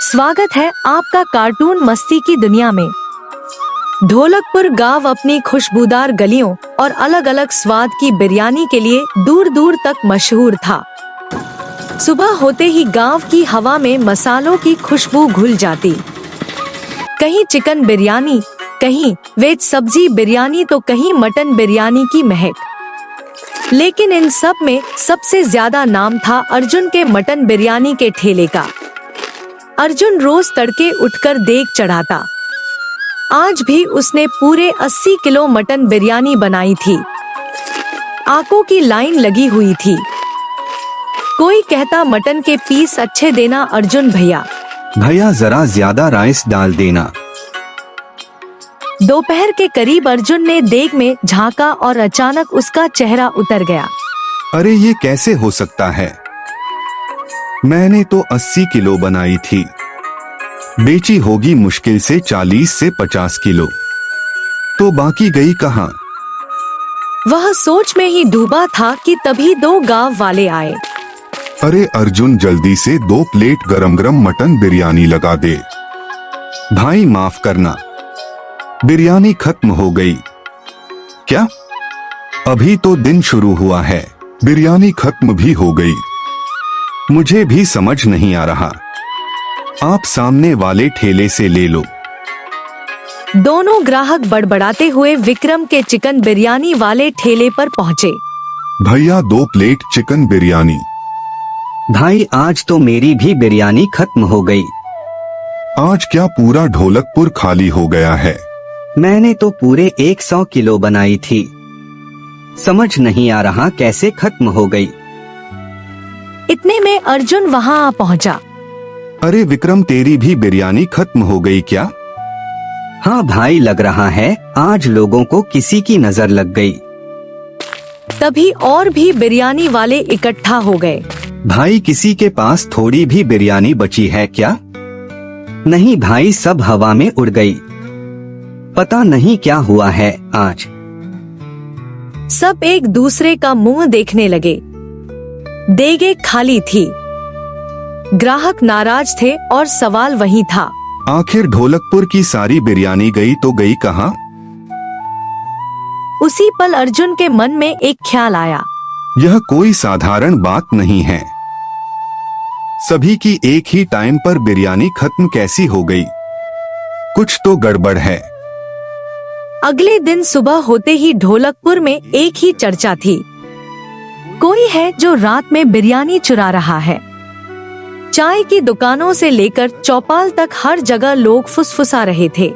स्वागत है आपका कार्टून मस्ती की दुनिया में। ढोलकपुर गांव अपनी खुशबूदार गलियों और अलग अलग स्वाद की बिरयानी के लिए दूर दूर तक मशहूर था। सुबह होते ही गांव की हवा में मसालों की खुशबू घुल जाती। कहीं चिकन बिरयानी, कहीं वेज सब्जी बिरयानी तो कहीं मटन बिरयानी की महक। लेकिन इन सब में सबसे ज्यादा नाम था अर्जुन के मटन बिरयानी के ठेले का। अर्जुन रोज तड़के उठकर देग चढ़ाता। आज भी उसने पूरे 80 किलो मटन बिरयानी बनाई थी। आंखों की लाइन लगी हुई थी। कोई कहता मटन के पीस अच्छे देना अर्जुन भैया। भैया जरा ज्यादा राइस डाल देना। दोपहर के करीब अर्जुन ने देग में झांका और अचानक उसका चेहरा उतर गया। अरे ये कैसे हो सकता है? मैंने तो 80 किलो बनाई थी। बेची होगी मुश्किल से 40 से 50 किलो। तो बाकी गई कहाँ? वह सोच में ही डूबा था कि तभी दो गांव वाले आए। अरे अर्जुन, जल्दी से 2 प्लेट गरम गरम मटन बिरयानी लगा दे। भाई माफ करना, बिरयानी खत्म हो गई। क्या? अभी तो दिन शुरू हुआ है। बिरयानी खत्म भी हो गई। मुझे भी समझ नहीं आ रहा। आप सामने वाले ठेले से ले लो। दोनों ग्राहक बड़बड़ाते हुए विक्रम के चिकन बिरयानी वाले ठेले पर पहुंचे। भैया 2 प्लेट चिकन बिरयानी। भाई आज तो मेरी भी बिरयानी खत्म हो गई। आज क्या पूरा ढोलकपुर खाली हो गया है? मैंने तो पूरे 100 किलो बनाई थी। समझ नहीं आ रहा कैसे खत्म हो गई। इतने में अर्जुन वहां आ पहुंचा। अरे विक्रम, तेरी भी बिरयानी खत्म हो गई क्या? हाँ भाई, लग रहा है आज लोगों को किसी की नजर लग गई। तभी और भी बिरयानी वाले इकट्ठा हो गए। भाई किसी के पास थोड़ी भी बिरयानी बची है क्या? नहीं भाई, सब हवा में उड़ गई। पता नहीं क्या हुआ है आज। सब एक दूसरे का मुंह देखने लगे। देगे खाली थी। ग्राहक नाराज थे और सवाल वही था। आखिर ढोलकपुर की सारी बिरयानी गई तो गई कहाँ? उसी पल अर्जुन के मन में एक ख्याल आया। यह कोई साधारण बात नहीं है। सभी की एक ही टाइम पर बिरयानी खत्म कैसी हो गई? कुछ तो गड़बड़ है। अगले दिन सुबह होते ही ढोलकपुर में एक ही चर्चा थी। कोई है जो रात में बिरयानी चुरा रहा है। चाय की दुकानों से लेकर चौपाल तक हर जगह लोग फुसफुसा रहे थे।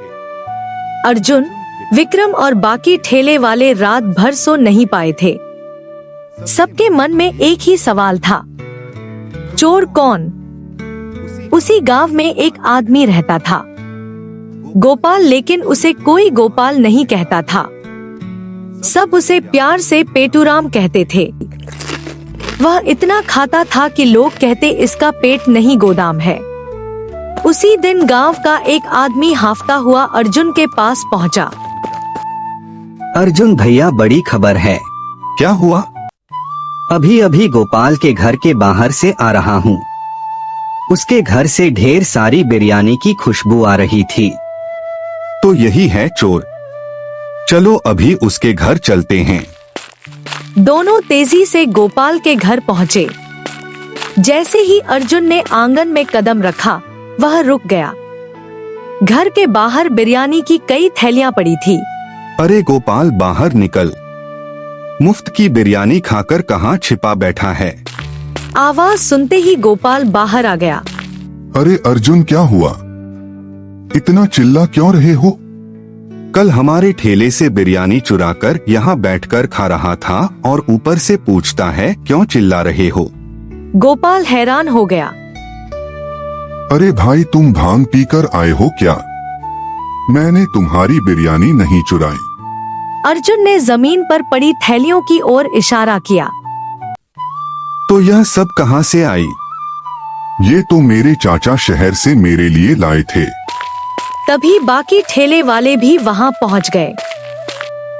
अर्जुन, विक्रम और बाकी ठेले वाले रात भर सो नहीं पाए थे। सबके मन में एक ही सवाल था, चोर कौन? उसी गांव में एक आदमी रहता था, गोपाल, लेकिन उसे कोई गोपाल नहीं कहता था। सब उसे प्यार से पेटूराम कहते थे। वह इतना खाता था कि लोग कहते इसका पेट नहीं गोदाम है। उसी दिन गांव का एक आदमी हांफता हुआ अर्जुन के पास पहुंचा। अर्जुन भैया, बड़ी खबर है। क्या हुआ? अभी अभी गोपाल के घर के बाहर से आ रहा हूँ। उसके घर से ढेर सारी बिरयानी की खुशबू आ रही थी। तो यही है चोर। चलो अभी उसके घर चलते हैं। दोनों तेजी से गोपाल के घर पहुँचे। जैसे ही अर्जुन ने आंगन में कदम रखा, वह रुक गया। घर के बाहर बिरयानी की कई थैलियां पड़ी थी। अरे गोपाल, बाहर निकल। मुफ्त की बिरयानी खाकर कहाँ छिपा बैठा है? आवाज सुनते ही गोपाल बाहर आ गया। अरे अर्जुन, क्या हुआ? इतना चिल्ला क्यों रहे हो? कल हमारे ठेले से बिरयानी चुराकर यहाँ बैठकर खा रहा था और ऊपर से पूछता है क्यों चिल्ला रहे हो? गोपाल हैरान हो गया। अरे भाई, तुम भांग पीकर आए हो क्या? मैंने तुम्हारी बिरयानी नहीं चुराई। अर्जुन ने जमीन पर पड़ी थैलियों की ओर इशारा किया। तो यह सब कहाँ से आई? ये तो मेरे चाचा शहर से मेरे लिए लाए थे। तभी बाकी ठेले वाले भी वहां पहुंच गए।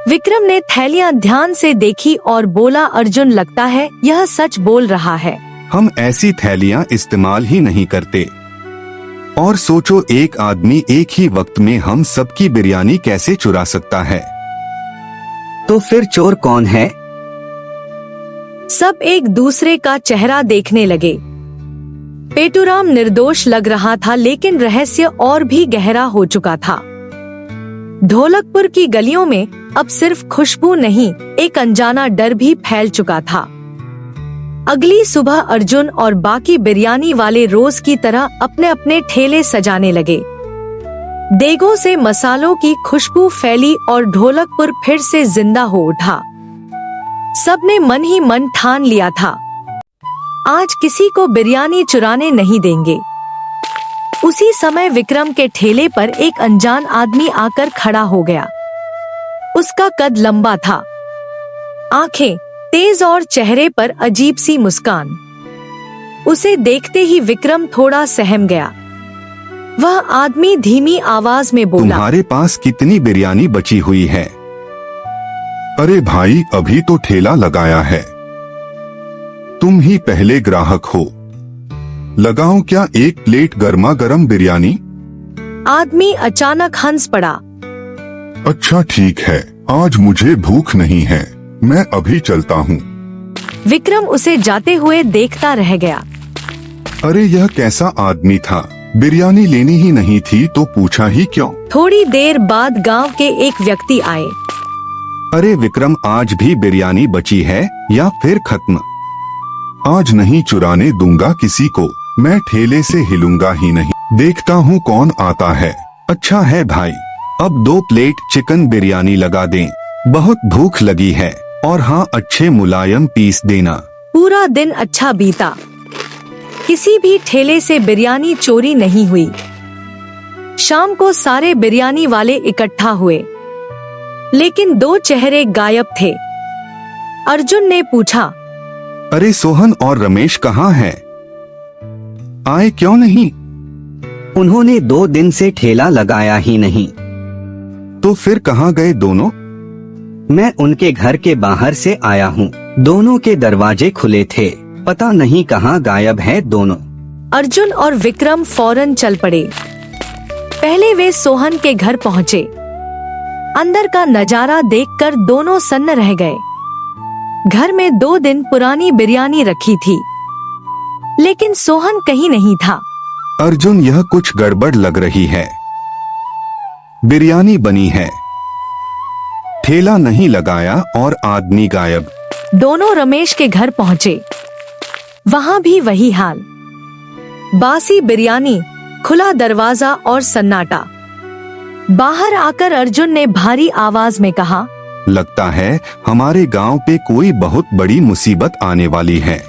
विक्रम ने थैलियां ध्यान से देखी और बोला, अर्जुन, लगता है यह सच बोल रहा है। हम ऐसी थैलियां इस्तेमाल ही नहीं करते। और सोचो एक आदमी एक ही वक्त में हम सबकी बिरयानी कैसे चुरा सकता है। तो फिर चोर कौन है? सब एक दूसरे का चेहरा देखने लगे। पेटूराम निर्दोष लग रहा था, लेकिन रहस्य और भी गहरा हो चुका था। ढोलकपुर की गलियों में अब सिर्फ खुशबू नहीं, एक अनजाना डर भी फैल चुका था। अगली सुबह अर्जुन और बाकी बिरयानी वाले रोज की तरह अपने अपने ठेले सजाने लगे। देगों से मसालों की खुशबू फैली और ढोलकपुर फिर से जिंदा हो उठा। सबने मन ही मन ठान लिया था, आज किसी को बिरयानी चुराने नहीं देंगे। उसी समय विक्रम के ठेले पर एक अनजान आदमी आकर खड़ा हो गया। उसका कद लंबा था, आंखें तेज और चेहरे पर अजीब सी मुस्कान। उसे देखते ही विक्रम थोड़ा सहम गया। वह आदमी धीमी आवाज में बोला, तुम्हारे पास कितनी बिरयानी बची हुई है? अरे भाई, अभी तो ठेला लगाया है, तुम ही पहले ग्राहक हो, लगाऊं क्या एक प्लेट गर्मा गर्म बिरयानी? आदमी अचानक हंस पड़ा। अच्छा ठीक है, आज मुझे भूख नहीं है, मैं अभी चलता हूँ। विक्रम उसे जाते हुए देखता रह गया। अरे यह कैसा आदमी था, बिरयानी लेनी ही नहीं थी तो पूछा ही क्यों? थोड़ी देर बाद गांव के एक व्यक्ति आए। अरे विक्रम, आज भी बिरयानी बची है या फिर खत्म? आज नहीं चुराने दूंगा किसी को, मैं ठेले से हिलूंगा ही नहीं, देखता हूँ कौन आता है। अच्छा है भाई, अब 2 प्लेट चिकन बिरयानी लगा दें, बहुत भूख लगी है, और हाँ अच्छे मुलायम पीस देना। पूरा दिन अच्छा बीता, किसी भी ठेले से बिरयानी चोरी नहीं हुई। शाम को सारे बिरयानी वाले इकट्ठा हुए, लेकिन 2 चेहरे गायब थे। अर्जुन ने पूछा, अरे सोहन और रमेश कहाँ हैं? आए क्यों नहीं? उन्होंने 2 दिन से ठेला लगाया ही नहीं। तो फिर कहाँ गए दोनों? मैं उनके घर के बाहर से आया हूँ, दोनों के दरवाजे खुले थे, पता नहीं कहाँ गायब है दोनों। अर्जुन और विक्रम फौरन चल पड़े। पहले वे सोहन के घर पहुँचे। अंदर का नजारा देखकर दोनों सन्न रह गए। घर में 2 दिन पुरानी बिरयानी रखी थी, लेकिन सोहन कहीं नहीं था। अर्जुन, यह कुछ गड़बड़ लग रही है। बिरयानी बनी है, ठेला नहीं लगाया और आदमी गायब। दोनों रमेश के घर पहुँचे, वहाँ भी वही हाल, बासी बिरयानी, खुला दरवाजा और सन्नाटा। बाहर आकर अर्जुन ने भारी आवाज में कहा, लगता है हमारे गांव पे कोई बहुत बड़ी मुसीबत आने वाली है।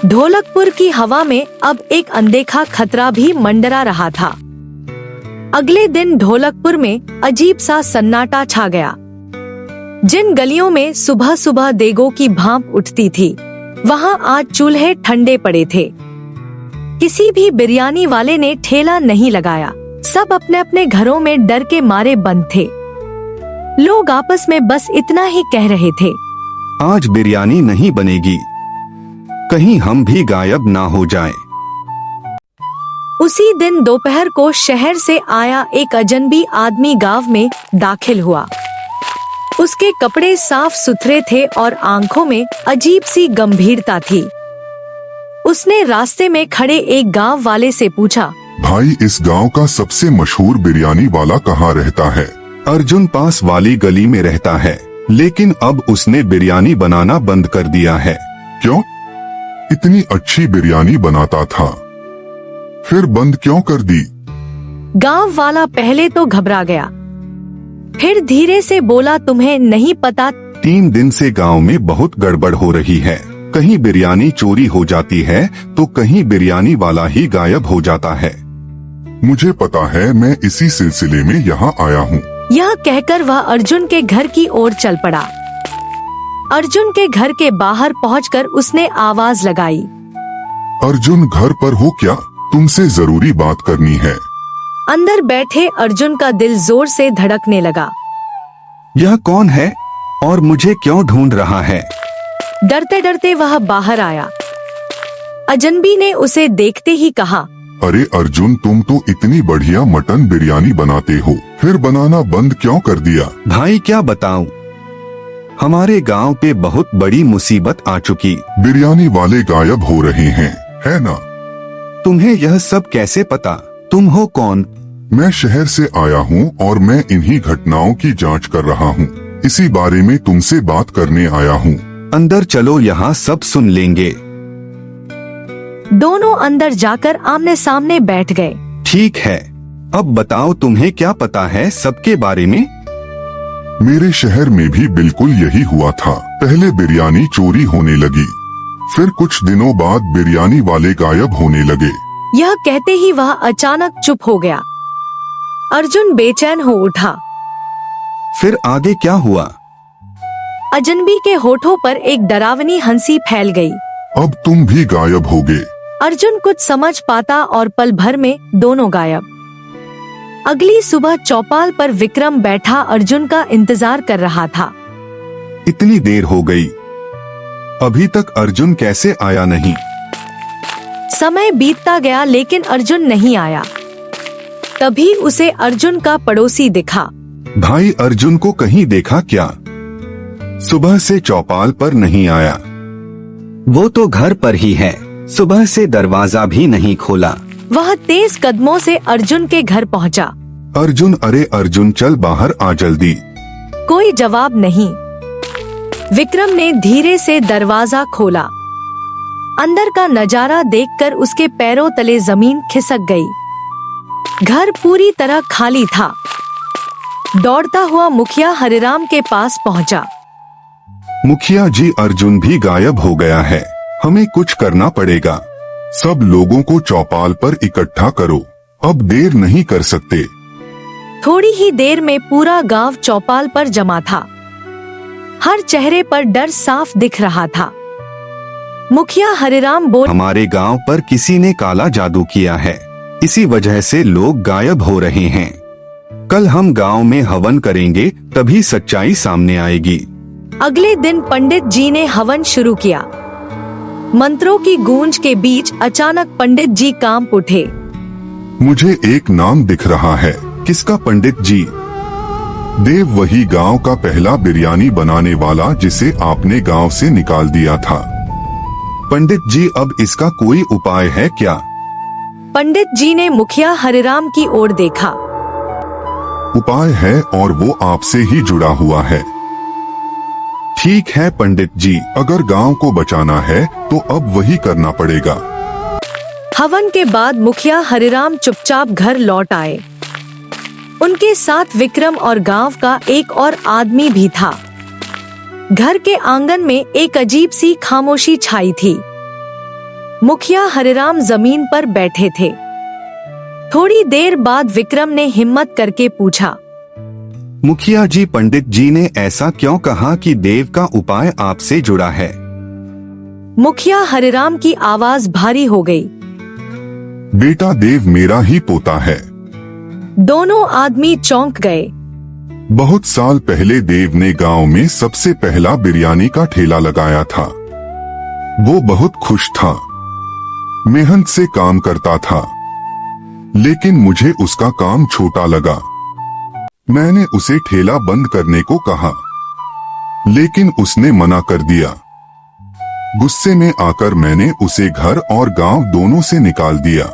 ढोलकपुर की हवा में अब एक अनदेखा खतरा भी मंडरा रहा था। अगले दिन ढोलकपुर में अजीब सा सन्नाटा छा गया। जिन गलियों में सुबह सुबह देगों की भाप उठती थी, वहाँ आज चूल्हे ठंडे पड़े थे। किसी भी बिरयानी वाले ने ठेला नहीं लगाया। सब अपने अपने घरों में डर के मारे बंद थे। लोग आपस में बस इतना ही कह रहे थे, आज बिरयानी नहीं बनेगी, कहीं हम भी गायब ना हो जाएं। उसी दिन दोपहर को शहर से आया एक अजनबी आदमी गांव में दाखिल हुआ। उसके कपड़े साफ सुथरे थे और आंखों में अजीब सी गंभीरता थी। उसने रास्ते में खड़े एक गांव वाले से पूछा, भाई, इस गांव का सबसे मशहूर बिरयानी वाला कहाँ रहता है? अर्जुन पास वाली गली में रहता है, लेकिन अब उसने बिरयानी बनाना बंद कर दिया है। क्यों? इतनी अच्छी बिरयानी बनाता था, फिर बंद क्यों कर दी? गांव वाला पहले तो घबरा गया, फिर धीरे से बोला, तुम्हें नहीं पता? 3 दिन से गांव में बहुत गड़बड़ हो रही है। कहीं बिरयानी चोरी हो जाती है तो कहीं बिरयानी वाला ही गायब हो जाता है। मुझे पता है, मैं इसी सिलसिले में यहाँ आया हूँ। यह कहकर वह अर्जुन के घर की ओर चल पड़ा। अर्जुन के घर के बाहर पहुंचकर उसने आवाज लगाई, अर्जुन घर पर हो क्या? तुमसे जरूरी बात करनी है। अंदर बैठे अर्जुन का दिल जोर से धड़कने लगा। यह कौन है और मुझे क्यों ढूंढ रहा है? डरते डरते वह बाहर आया। अजनबी ने उसे देखते ही कहा, अरे अर्जुन, तुम तो इतनी बढ़िया मटन बिरयानी बनाते हो, फिर बनाना बंद क्यों कर दिया? भाई क्या बताऊं, हमारे गांव पे बहुत बड़ी मुसीबत आ चुकी। बिरयानी वाले गायब हो रहे हैं, है ना? तुम्हें यह सब कैसे पता? तुम हो कौन? मैं शहर से आया हूँ और मैं इन्हीं घटनाओं की जांच कर रहा हूँ। इसी बारे में तुमसे बात करने आया हूँ। अंदर चलो, यहाँ सब सुन लेंगे। दोनों अंदर जाकर आमने सामने बैठ गए। ठीक है, अब बताओ तुम्हें क्या पता है सबके बारे में? मेरे शहर में भी बिल्कुल यही हुआ था। पहले बिरयानी चोरी होने लगी, फिर कुछ दिनों बाद बिरयानी वाले गायब होने लगे। यह कहते ही वह अचानक चुप हो गया। अर्जुन बेचैन हो उठा। फिर आगे क्या हुआ? अजनबी के होठों पर एक डरावनी हंसी फैल गई। अब तुम भी गायब होगे। अर्जुन कुछ समझ पाता और पल भर में दोनों गायब। अगली सुबह चौपाल पर विक्रम बैठा अर्जुन का इंतजार कर रहा था। इतनी देर हो गई, अभी तक अर्जुन कैसे आया नहीं? समय बीतता गया लेकिन अर्जुन नहीं आया। तभी उसे अर्जुन का पड़ोसी दिखा। भाई, अर्जुन को कहीं देखा क्या? सुबह से चौपाल पर नहीं आया। वो तो घर पर ही है, सुबह से दरवाजा भी नहीं खोला। वह तेज कदमों से अर्जुन के घर पहुंचा। अर्जुन, अरे अर्जुन, चल बाहर आ जल्दी। कोई जवाब नहीं। विक्रम ने धीरे से दरवाजा खोला। अंदर का नजारा देखकर उसके पैरों तले जमीन खिसक गई। घर पूरी तरह खाली था। दौड़ता हुआ मुखिया हरिराम के पास पहुंचा। मुखिया जी, अर्जुन भी गायब हो गया है, हमें कुछ करना पड़ेगा। सब लोगों को चौपाल पर इकट्ठा करो, अब देर नहीं कर सकते। थोड़ी ही देर में पूरा गांव चौपाल पर जमा था। हर चेहरे पर डर साफ दिख रहा था। मुखिया हरिराम बोल, हमारे गांव पर किसी ने काला जादू किया है, इसी वजह से लोग गायब हो रहे हैं। कल हम गांव में हवन करेंगे, तभी सच्चाई सामने आएगी। अगले दिन पंडित जी ने हवन शुरू किया। मंत्रों की गूंज के बीच अचानक पंडित जी कांप उठे। मुझे एक नाम दिख रहा है। किसका पंडित जी? देव, वही गांव का पहला बिरयानी बनाने वाला जिसे आपने गांव से निकाल दिया था। पंडित जी, अब इसका कोई उपाय है क्या? पंडित जी ने मुखिया हरिराम की ओर देखा। उपाय है और वो आपसे ही जुड़ा हुआ है। ठीक है पंडित जी, अगर गांव को बचाना है तो अब वही करना पड़ेगा। हवन के बाद मुखिया हरिराम चुपचाप घर लौट आए। उनके साथ विक्रम और गांव का एक और आदमी भी था। घर के आंगन में एक अजीब सी खामोशी छाई थी। मुखिया हरिराम जमीन पर बैठे थे। थोड़ी देर बाद विक्रम ने हिम्मत करके पूछा, मुखिया जी, पंडित जी ने ऐसा क्यों कहा कि देव का उपाय आपसे जुड़ा है? मुखिया हरिराम की आवाज भारी हो गई। बेटा, देव मेरा ही पोता है। दोनों आदमी चौंक गए। बहुत साल पहले देव ने गांव में सबसे पहला बिरयानी का ठेला लगाया था। वो बहुत खुश था, मेहनत से काम करता था, लेकिन मुझे उसका काम छोटा लगा। मैंने उसे ठेला बंद करने को कहा, लेकिन उसने मना कर दिया। गुस्से में आकर मैंने उसे घर और गांव दोनों से निकाल दिया।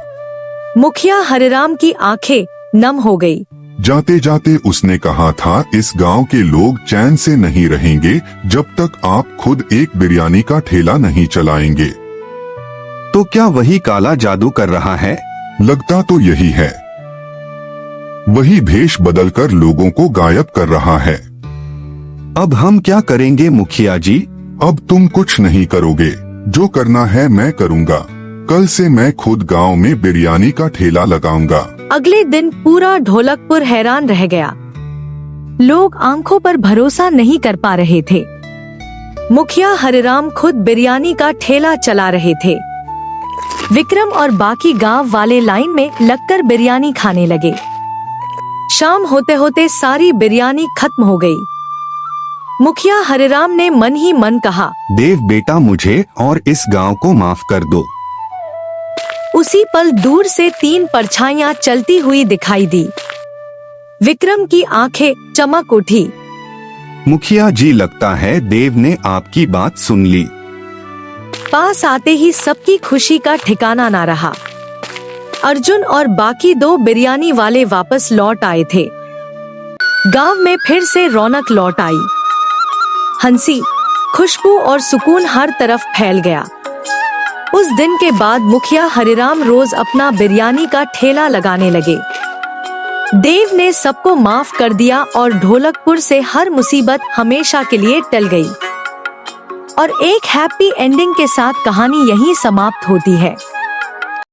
मुखिया हरिराम की आंखें नम हो गई। जाते जाते उसने कहा था, इस गांव के लोग चैन से नहीं रहेंगे जब तक आप खुद एक बिरयानी का ठेला नहीं चलाएंगे। तो क्या वही काला जादू कर रहा है? लगता तो यही है। वही भेष बदलकर लोगों को गायब कर रहा है। अब हम क्या करेंगे मुखिया जी? अब तुम कुछ नहीं करोगे, जो करना है मैं करूँगा। कल से मैं खुद गांव में बिरयानी का ठेला लगाऊंगा। अगले दिन पूरा ढोलकपुर हैरान रह गया। लोग आंखों पर भरोसा नहीं कर पा रहे थे। मुखिया हरिराम खुद बिरयानी का ठेला चला रहे थे। विक्रम और बाकी गांव वाले लाइन में लगकर बिरयानी खाने लगे। शाम होते होते सारी बिरयानी खत्म हो गई। मुखिया हरिराम ने मन ही मन कहा, देव बेटा, मुझे और इस गांव को माफ कर दो। उसी पल दूर से 3 परछाइयां चलती हुई दिखाई दी। विक्रम की आंखें चमक उठी। मुखिया जी, लगता है देव ने आपकी बात सुन ली। पास आते ही सबकी खुशी का ठिकाना ना रहा। अर्जुन और बाकी 2 बिरयानी वाले वापस लौट आए थे। गांव में फिर से रौनक लौट आई। हंसी, खुशबू और सुकून हर तरफ फैल गया। उस दिन के बाद मुखिया हरिराम रोज अपना बिरयानी का ठेला लगाने लगे। देव ने सबको माफ कर दिया और ढोलकपुर से हर मुसीबत हमेशा के लिए टल गई। और एक हैप्पी एंडिंग के साथ कहानी यहीं समाप्त होती है।